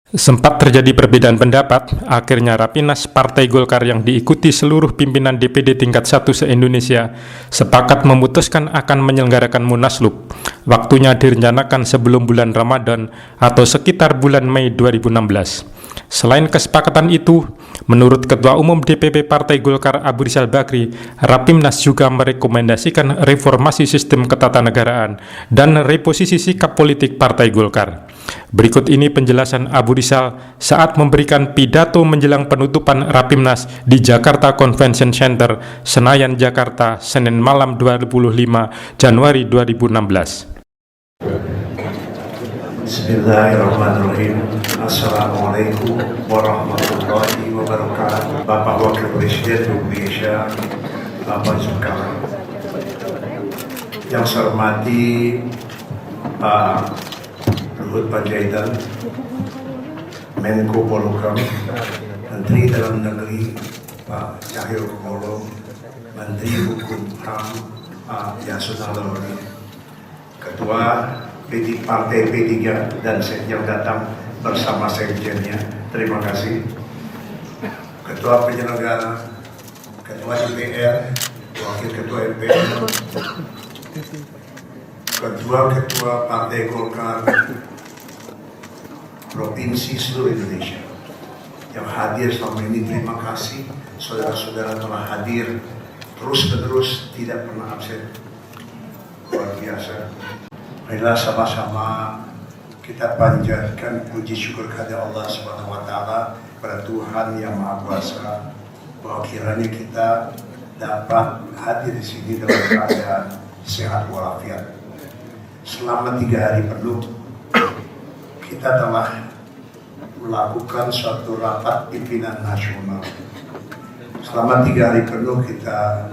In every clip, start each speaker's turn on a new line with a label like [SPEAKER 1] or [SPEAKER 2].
[SPEAKER 1] Sempat terjadi perbedaan pendapat, akhirnya Rapimnas Partai Golkar yang diikuti seluruh pimpinan DPD tingkat 1 se-Indonesia sepakat memutuskan akan menyelenggarakan Munaslup. Waktunya direncanakan sebelum bulan Ramadan atau sekitar bulan Mei 2016. Selain kesepakatan itu, menurut Ketua Umum DPP Partai Golkar Abu Rizal Bakri, Rapimnas juga merekomendasikan reformasi sistem ketatanegaraan dan reposisi sikap politik Partai Golkar. Berikut ini penjelasan Abu Rizal saat memberikan pidato menjelang penutupan Rapimnas di Jakarta Convention Center, Senayan, Jakarta, Senin malam 25 Januari 2016.
[SPEAKER 2] Bismillahirrahmanirrahim. Assalamualaikum warahmatullahi wabarakatuh. Bapak Wakil Presiden Indonesia, Bapak Zulkarnain. Yang saya hormati Pak Luhut Panjaitan, Menko Polhukam, Menteri Dalam Negeri Pak Cahyokumolo, Menteri Hukum HAM Pak Yasona Lawli, Ketua Partai P3 dan yang datang bersama sekjennya. Terima kasih. Ketua Penyelenggara, Ketua DPR, Wakil Ketua MPR, Ketua Partai Golkar Provinsi seluruh Indonesia yang hadir selama ini. Terima kasih saudara-saudara telah hadir terus-menerus, tidak pernah absen. Luar biasa. Marilah sama-sama kita panjatkan puji syukur kepada Allah Subhanahu wa Ta'ala, pada Tuhan yang Maha Kuasa, bahwa kiranya kita dapat hadir di sini dalam keadaan sehat walafiat. Selama 3 hari penuh kita telah melakukan suatu rapat pimpinan nasional. Selama 3 hari penuh kita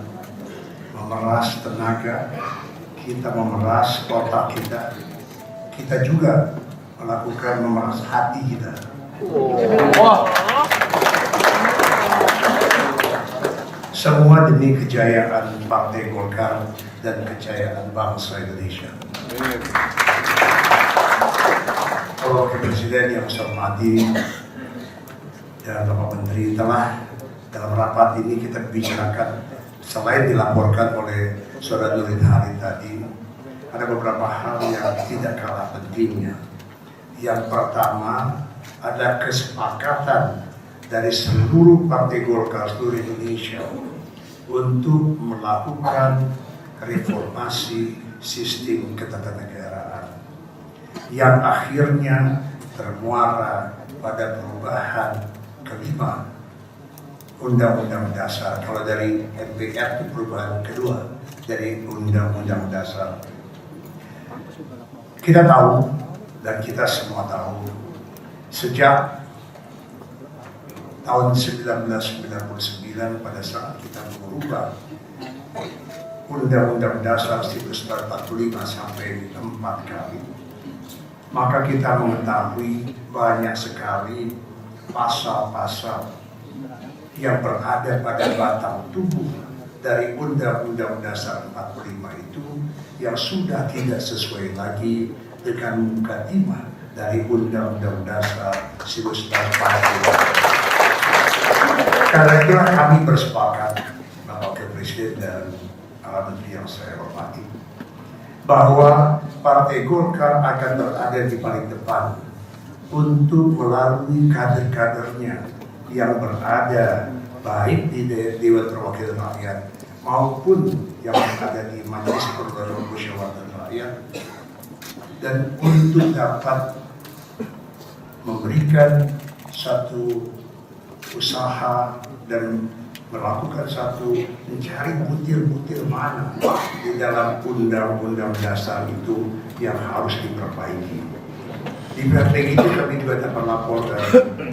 [SPEAKER 2] memeras tenaga, kita memeras otak kita juga melakukan memeras hati kita. Semua demi kejayaan Partai Golkar dan kejayaan bangsa Indonesia. Bapak Presiden yang saya hormati dan Bapak Menteri, telah dalam rapat ini kita bicarakan, selain dilaporkan oleh Saudara Nurdin Halid tadi, ada beberapa hal yang tidak kalah pentingnya. Yang pertama, ada kesepakatan dari seluruh Partai Golkar seluruh Indonesia untuk melakukan reformasi sistem ketatanegaraan yang akhirnya termuara pada perubahan kelima Undang-Undang Dasar. Kalau dari MPR itu perubahan kedua dari Undang-Undang Dasar. Kita tahu dan kita semua tahu, sejak tahun 1999 pada saat kita mengubah Undang-Undang Dasar 1945 sampai 4 kali, maka kita mengetahui banyak sekali pasal-pasal yang berada pada batang tubuh dari Undang-Undang Dasar 45 itu yang sudah tidak sesuai lagi dengan mukadimah dari Undang-Undang Dasar 1945. Karena itulah kami bersepakat, Bapak Presiden dan para menteri yang saya hormati, bahwa Partai Golkar akan berada di paling depan untuk melalui kader-kadernya yang berada baik di Dewan Perwakilan Rakyat maupun yang berada di Majelis Perwakilan Musyawarah Rakyat, dan untuk dapat memberikan satu usaha dan melakukan satu mencari butir-butir mana di dalam Undang-Undang Dasar itu yang harus diperbaiki. Di praktek itu kami juga dapat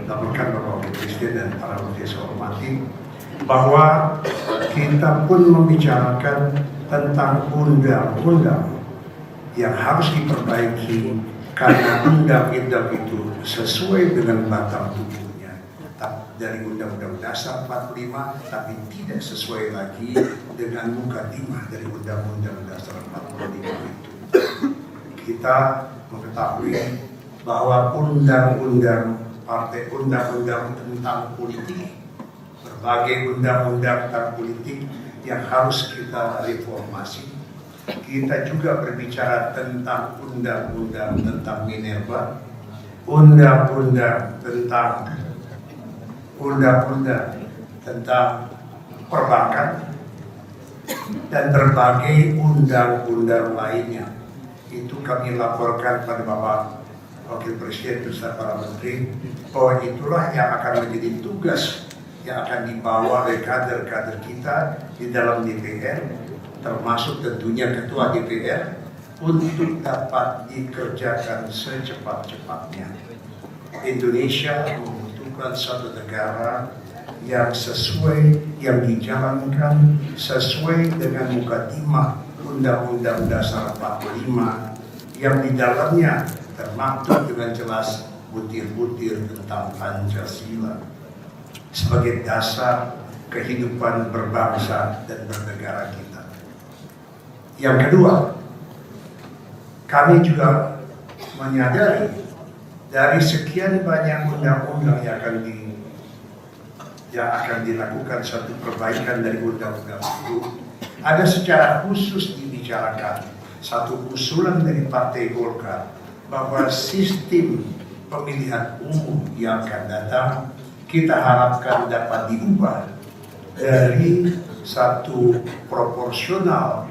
[SPEAKER 2] laporkan Bapak Presiden dan para menteri saya hormati bahwa kita pun membicarakan tentang undang-undang yang harus diperbaiki karena undang-undang itu sesuai dengan batang tubuhnya dari Undang-Undang Dasar 45, tapi tidak sesuai lagi dengan mukadimah dari Undang-Undang Dasar 45 itu. Kita mengetahui bahwa Undang-Undang partai undang-undang tentang politik, berbagai undang-undang tentang politik yang harus kita reformasi. Kita juga berbicara tentang undang-undang tentang minerba, undang-undang tentang perbankan, dan berbagai undang-undang lainnya. Itu kami laporkan pada Bapak Wakil Presiden beserta para menteri bahwa itulah yang akan menjadi tugas yang akan dibawa oleh kader-kader kita di dalam DPR, termasuk tentunya Ketua DPR, untuk dapat dikerjakan secepat-cepatnya. Indonesia membutuhkan satu negara yang sesuai, yang dijalankan sesuai dengan mukadimah Undang-Undang Dasar 45, yang di dalamnya termaktub dengan jelas butir-butir tentang Pancasila sebagai dasar kehidupan berbangsa dan bernegara kita. Yang kedua, kami juga menyadari dari sekian banyak undang-undang yang akan dilakukan satu perbaikan dari undang-undang itu, ada secara khusus dibicarakan satu usulan dari Partai Golkar bahwa sistem pemilihan umum yang akan datang kita harapkan dapat diubah dari satu proporsional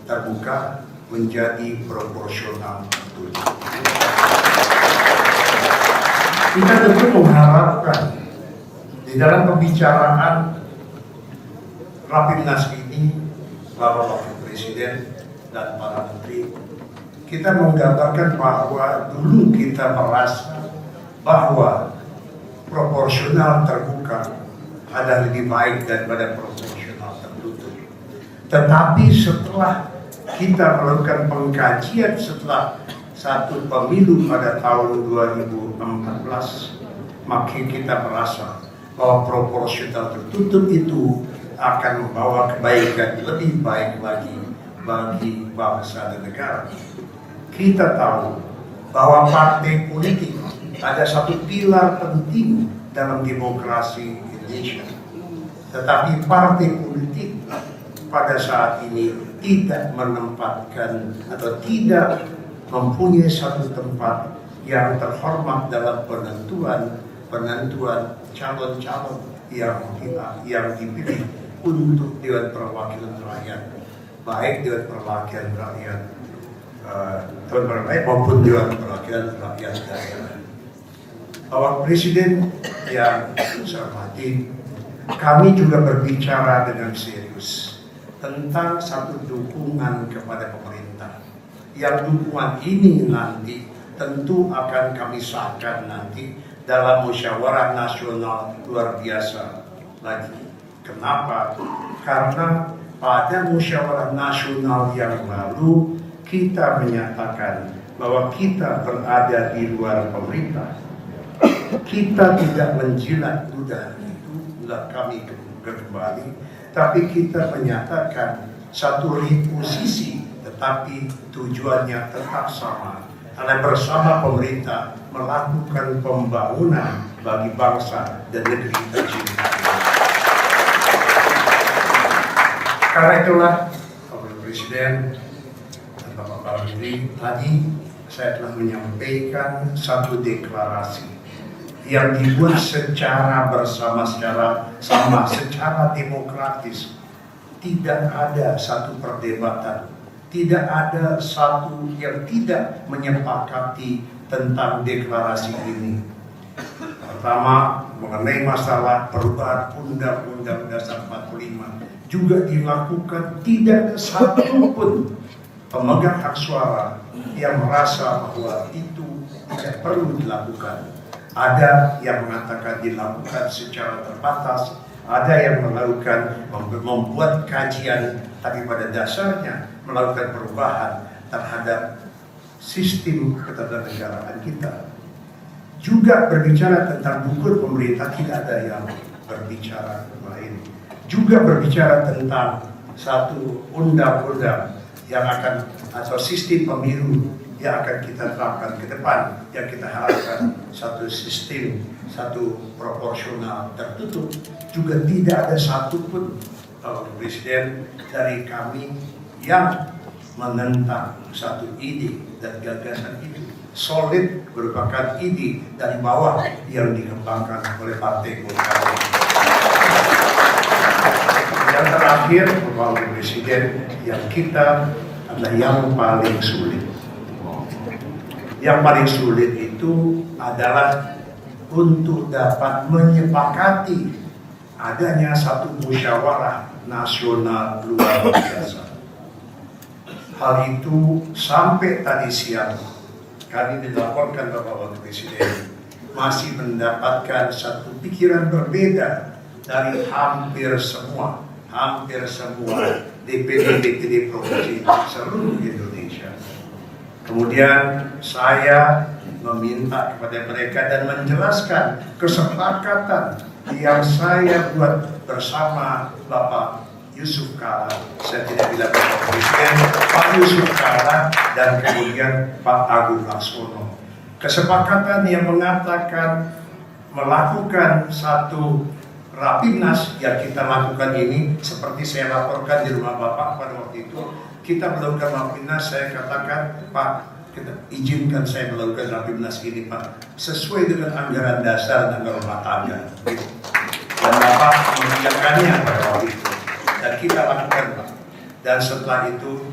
[SPEAKER 2] terbuka menjadi proporsional tertutup. Kita tentu mengharapkan di dalam pembicaraan Rapimnas ini, Bapak Wakil Presiden dan para menteri, kita menggambarkan bahwa dulu kita merasa bahwa proporsional terbuka ada lebih baik daripada proporsional tertutup. Tetapi setelah kita melakukan pengkajian setelah satu pemilu pada tahun 2014, maka kita merasa bahwa proporsional tertutup itu akan membawa kebaikan lebih baik lagi bagi bangsa dan negara. Kita tahu bahwa partai politik ada satu pilar penting dalam demokrasi Indonesia. Tetapi partai politik pada saat ini tidak menempatkan atau tidak mempunyai satu tempat yang terhormat dalam penentuan calon-calon yang dipilih untuk Dewan Perwakilan Rakyat, baik Dewan Perwakilan Rakyat maupun Dewan Perwakilan Rakyat daerah. Bapak Presiden yang saya hormati, kami juga berbicara dengan serius tentang satu dukungan kepada pemerintah. Yang dukungan ini nanti tentu akan kami sahkan nanti dalam musyawarah nasional luar biasa lagi. Kenapa? Karena pada musyawarah nasional yang lalu kita menyatakan bahwa kita berada di luar pemerintah. Kita tidak menjilat ludah itu, ludah kami kembali, tapi kita menyatakan satu reposisi, tetapi tujuannya tetap sama, karena bersama pemerintah melakukan pembangunan bagi bangsa dan negeri tercinta. Karena itulah, Bapak Presiden dan Bapak Menteri, tadi saya telah menyampaikan satu deklarasi yang dibuat secara bersama, secara demokratis. Tidak ada satu perdebatan, tidak ada satu yang tidak menyepakati tentang deklarasi ini. Pertama, mengenai masalah perubahan Undang-Undang Dasar 45 juga dilakukan, tidak satu pun pemegang hak suara yang merasa bahwa itu tidak perlu dilakukan. Ada yang mengatakan dilakukan secara terbatas, ada yang membuat kajian, tapi pada dasarnya melakukan perubahan terhadap sistem ketatanegaraan kita. Juga berbicara tentang dukungan pemerintah, tidak ada yang berbicara lain. Juga berbicara tentang satu undang-undang yang akan, atau sistem pemilu yang akan kita terapkan ke depan, yang kita harapkan satu sistem, satu proporsional tertutup, juga tidak ada satupun Bapak Presiden dari kami yang menentang satu ide dan gagasan itu. Solid merupakan ide dari bawah yang dikembangkan oleh Partai Golkar. Yang terakhir, Bapak Presiden, yang kita adalah yang paling sulit. Yang paling sulit itu adalah untuk dapat menyepakati adanya satu musyawarah nasional luar biasa. Hal itu sampai tadi siang kami dilaporkan Bapak Wakil Presiden masih mendapatkan satu pikiran berbeda dari hampir semua DPD provinsi seluruh Indonesia. Kemudian saya meminta kepada mereka dan menjelaskan kesepakatan yang saya buat bersama Bapak Yusuf Kala. Saya tidak bilang Bapak Presiden, Pak Yusuf Kala dan kemudian Pak Agung Laksono. Kesepakatan yang mengatakan melakukan satu Rapimnas yang kita lakukan ini, seperti saya laporkan di rumah Bapak pada waktu itu, kita melakukan Rapimnas. Saya katakan, Pak, kita izinkan saya melakukan Rapimnas ini, Pak, sesuai dengan anggaran dasar dan rumah tangga. Dan Bapak mengiyakannya pada waktu itu. Dan kita lakukan, Pak. Dan setelah itu,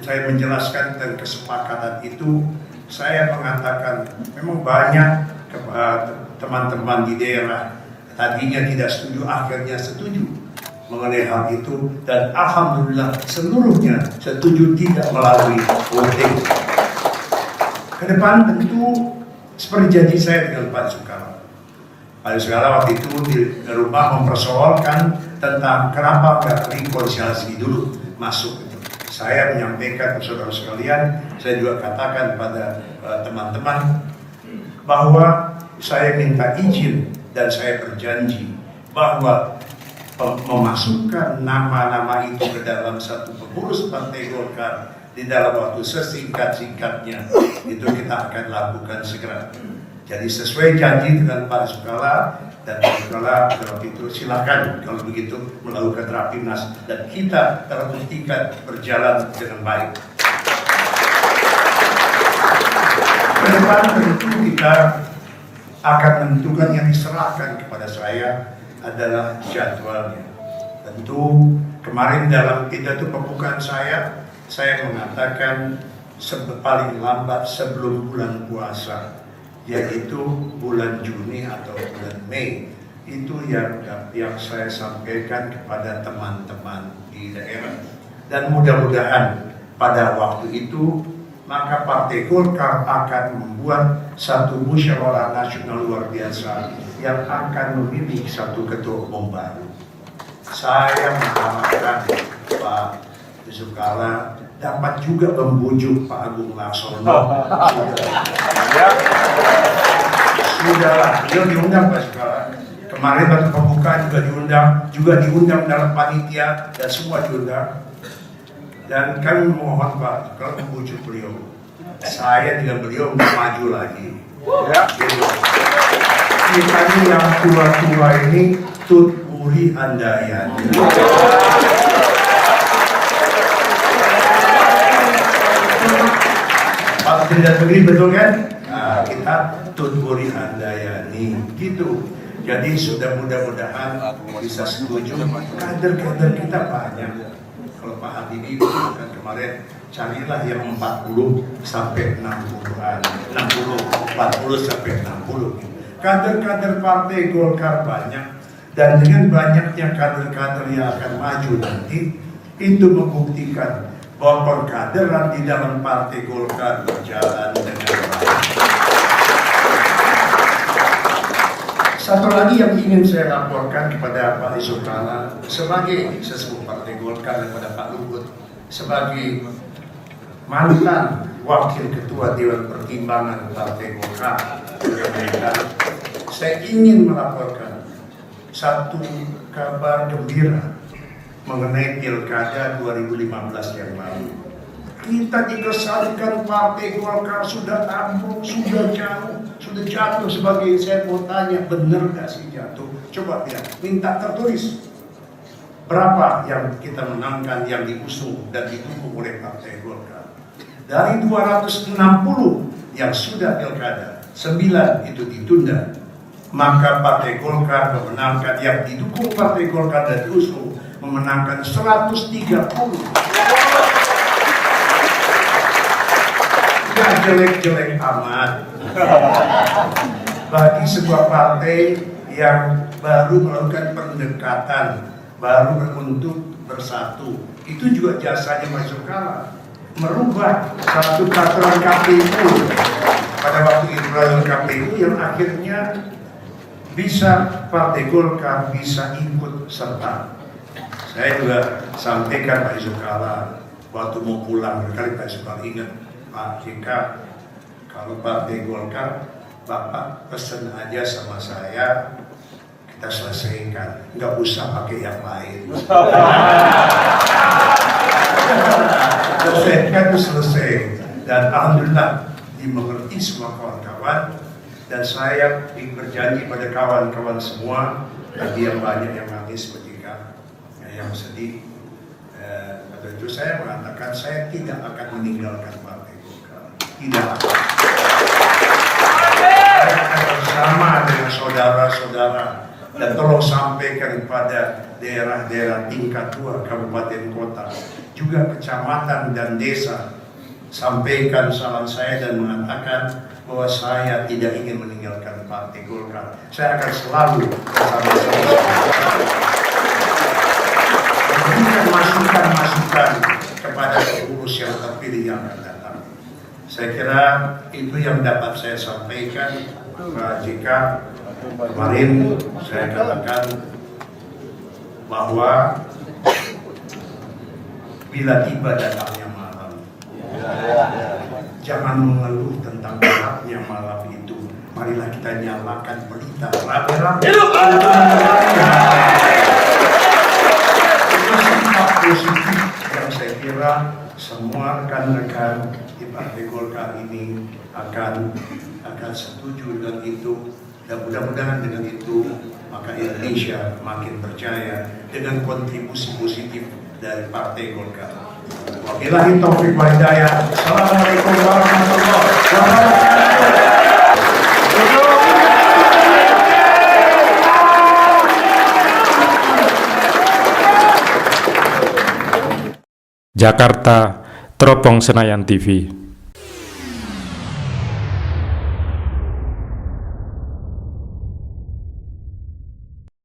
[SPEAKER 2] saya menjelaskan tentang kesepakatan itu. Saya mengatakan, memang banyak teman-teman di daerah tadinya tidak setuju, akhirnya setuju mengenai hal itu. Dan alhamdulillah seluruhnya setuju tidak melalui voting. Ke depan tentu seperti janji saya dengan Pak Soekarno. Pak Soekarno waktu itu di rumah mempersoalkan tentang kenapa nggak rekonsiliasi dulu masuk. Saya menyampaikan ke saudara sekalian, saya juga katakan pada teman-teman bahwa saya minta izin dan saya berjanji bahwa memasukkan nama-nama itu ke dalam satu pengurus Partai Golkar di dalam waktu sesingkat-singkatnya itu kita akan lakukan segera. Jadi sesuai janji dengan Pak Sukala dan Pak Sukala waktu itu silakan kalau begitu melakukan Rapimnas dan kita terbuktikan berjalan dengan baik. Ke depan tentu kita akan menentukan yang diserahkan kepada saya adalah jadwalnya. Tentu kemarin dalam pidato pembukaan saya mengatakan paling lambat sebelum bulan puasa, yaitu bulan Juni atau bulan Mei. Itu yang saya sampaikan kepada teman-teman di daerah. Dan mudah-mudahan pada waktu itu maka Partai Golkar akan membuat satu musyawarah nasional luar biasa yang akan memilih satu ketua umum baru. Saya mengharapkan Pak Yusuf Kala dapat juga membujuk Pak Agung Laksono. Sudahlah, beliau diundang Pak Sukala. Kemarin waktu pembukaan juga diundang dalam panitia dan semua diundang. Dan kami mohon Pak, kalau membujuk beliau, saya dengan beliau maju lagi. Ya. Kita ini yang tua-tua ini Tut Uri Handayani. Pak Menteri Negeri betul kan? Nah, kita Tut Uri Handayani gitu. Jadi sudah mudah-mudahan bisa setuju. Kader-kader kita banyak. Kalau Pak Habibie kan kemarin carilah yang 40 sampai 60-an, 40 sampai 60. Kader-kader Partai Golkar banyak, dan dengan banyaknya kader-kader yang akan maju nanti, itu membuktikan bahwa perkaderan di dalam Partai Golkar berjalan dengan baik. Satu lagi yang ingin saya laporkan kepada Pak Yusuf Kala sebagai sesepuh Partai Golkar dan kepada Pak Luhut sebagai mantan Wakil Ketua Dewan Pertimbangan Partai Golkar, saya ingin melaporkan satu kabar gembira mengenai Pilkada 2015 yang lalu. Kita dikesankan Partai Golkar sudah ambruk, sudah jatuh sebagai, saya mau tanya, benar gak sih jatuh? Coba lihat, minta tertulis. Berapa yang kita menangkan, yang diusung dan didukung oleh Partai Golkar? Dari 260 yang sudah pilkada, 9 itu ditunda. Maka Partai Golkar memenangkan, yang didukung Partai Golkar dan diusung, memenangkan 130. Gak jelek-jelek amat. Bagi sebuah partai yang baru melakukan pendekatan, baru untuk bersatu, itu juga jasanya Pak Yusuf Kalla. Merubah satu peraturan KPU pada waktu itu, peraturan KPU yang akhirnya bisa Partai Golkar bisa ikut serta. Saya juga sampaikan Pak Yusuf Kalla waktu mau pulang, berkali Pak Yusuf Kalla ingat, Pak JK, kalau Partai Golkar, Bapak pesen aja sama saya, kita selesaikan, nggak usah pakai yang lain. Selesaikan itu selesai, dan alhamdulillah dimengerti semua kawan-kawan, dan saya berjanji pada kawan-kawan semua, tadi yang banyak yang nangis ketika yang sedih, pada itu saya mengatakan saya tidak akan meninggalkan Partai Golkar, tidak akan. Saya akan bersama dengan saudara-saudara, dan tolong sampaikan kepada daerah-daerah tingkat 2 kabupaten kota, juga kecamatan dan desa, sampaikan salam saya dan mengatakan bahwa saya tidak ingin meninggalkan Partai Golkar. Saya akan selalu bersama-sama memberikan masukan-masukan kepada pengurus yang terpilih yang akan datang. Saya kira itu yang dapat saya sampaikan, Pak JK. Kemarin saya katakan bahwa bila tiba datangnya malam, jangan mengeluh tentang gelapnya malam itu. Marilah kita nyalakan pelita rame-rame. Itu sikap positif yang saya kira semua rekan-rekan di Partai Golkar ini akan setuju dengan itu. Dan mudah-mudahan dengan itu maka Indonesia makin percaya dengan kontribusi positif dari Partai Golkar. Wabillahi taufiq wal hidayah. Assalamualaikum warahmatullahi wabarakatuh.
[SPEAKER 1] Jakarta, Teropong Senayan TV.